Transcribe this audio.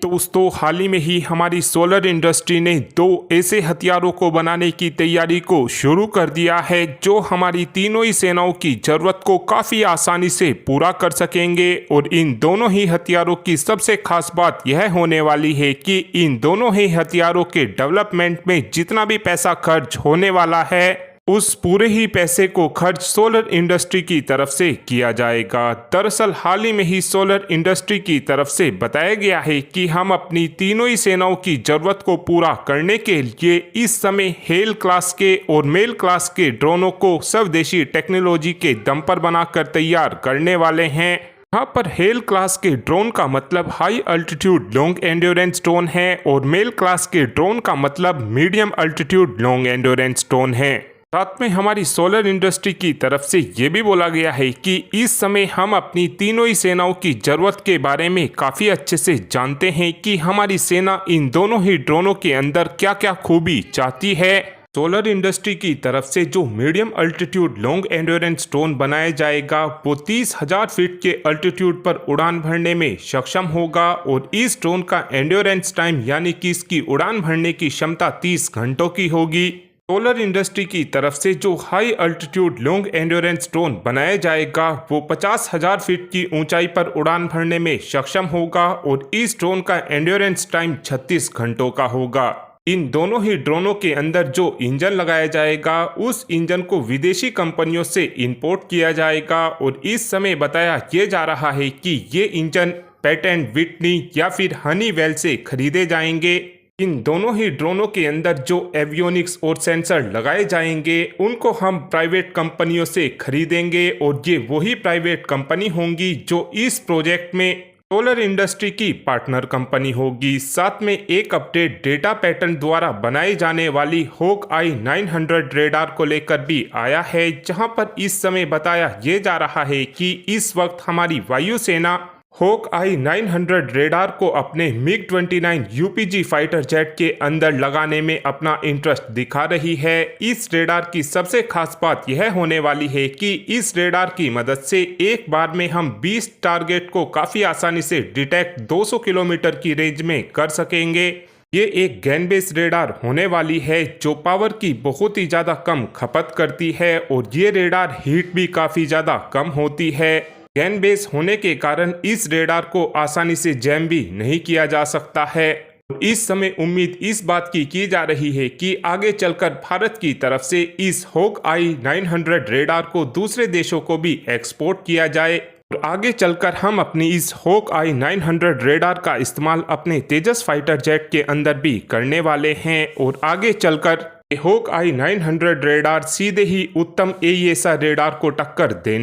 दोस्तों, हाल ही में ही हमारी सोलर इंडस्ट्री ने दो ऐसे हथियारों को बनाने की तैयारी को शुरू कर दिया है जो हमारी तीनों ही सेनाओं की जरूरत को काफ़ी आसानी से पूरा कर सकेंगे। और इन दोनों ही हथियारों की सबसे खास बात यह होने वाली है कि इन दोनों ही हथियारों के डेवलपमेंट में जितना भी पैसा खर्च होने वाला है उस पूरे ही पैसे को खर्च सोलर इंडस्ट्री की तरफ से किया जाएगा। दरअसल हाल ही में ही सोलर इंडस्ट्री की तरफ से बताया गया है कि हम अपनी तीनों ही सेनाओं की जरूरत को पूरा करने के लिए इस समय हेल क्लास के और मेल क्लास के ड्रोनों को स्वदेशी टेक्नोलॉजी के दम पर बनाकर तैयार करने वाले हैं। यहाँ पर हेल क्लास के ड्रोन का मतलब high altitude long endurance drone है और मेल क्लास के ड्रोन का मतलब medium altitude long endurance drone है। साथ में हमारी सोलर इंडस्ट्री की तरफ से ये भी बोला गया है कि इस समय हम अपनी तीनों ही सेनाओं की जरूरत के बारे में काफ़ी अच्छे से जानते हैं कि हमारी सेना इन दोनों ही ड्रोनों के अंदर क्या क्या खूबी चाहती है। सोलर इंडस्ट्री की तरफ से जो medium altitude long endurance drone बनाया जाएगा वो 30,000 फीट के अल्टीट्यूड पर उड़ान भरने में सक्षम होगा और इस ड्रोन का एंड्योरेंस टाइम यानी कि इसकी उड़ान भरने की क्षमता 30 घंटों की होगी। सोलर इंडस्ट्री की तरफ से जो high altitude long endurance drone बनाया जाएगा वो 50,000 फीट की ऊंचाई पर उड़ान भरने में सक्षम होगा और इस ड्रोन का एंड्योरेंस टाइम 36 घंटों का होगा। इन दोनों ही ड्रोनों के अंदर जो इंजन लगाया जाएगा उस इंजन को विदेशी कंपनियों से इंपोर्ट किया जाएगा और इस समय बताया ये जा रहा है कि ये इंजन पैट एंड विटनी या फिर हनीवेल से खरीदे जाएंगे। इन दोनों ही ड्रोनों के अंदर जो एवियोनिक्स और सेंसर लगाए जाएंगे उनको हम प्राइवेट कंपनियों से खरीदेंगे और ये वही प्राइवेट कंपनी होंगी जो इस प्रोजेक्ट में सोलर इंडस्ट्री की पार्टनर कंपनी होगी। साथ में एक अपडेट डेटा पैटर्न द्वारा बनाई जाने वाली होक आई 900 रेडार को लेकर भी आया है, जहां पर इस समय बताया ये जा रहा है कि इस वक्त हमारी वायुसेना होक आई 900 रेडार को अपने मिग-29 यूपीजी फाइटर जेट के अंदर लगाने में अपना इंटरेस्ट दिखा रही है। इस रेडार की सबसे खास बात यह होने वाली है कि इस रेडार की मदद से एक बार में हम 20 टारगेट को काफ़ी आसानी से डिटेक्ट 200 किलोमीटर की रेंज में कर सकेंगे। ये एक गैन बेस रेडार होने वाली है जो पावर की बहुत ही ज़्यादा कम खपत करती है और ये रेडार हीट भी काफ़ी ज़्यादा कम होती है। गैन बेस होने के कारण इस रेडार को आसानी से जैम भी नहीं किया जा सकता है। इस समय उम्मीद इस बात की जा रही है कि आगे चलकर भारत की तरफ से इस होक आई 900 रेडार को दूसरे देशों को भी एक्सपोर्ट किया जाए और आगे चलकर हम अपनी इस होक आई 900 रेडार का इस्तेमाल अपने तेजस फाइटर जेट के अंदर भी करने वाले हैं और आगे चलकर होक आई 900 रेडार सीधे ही उत्तम एईएसआर रेडार को टक्कर देने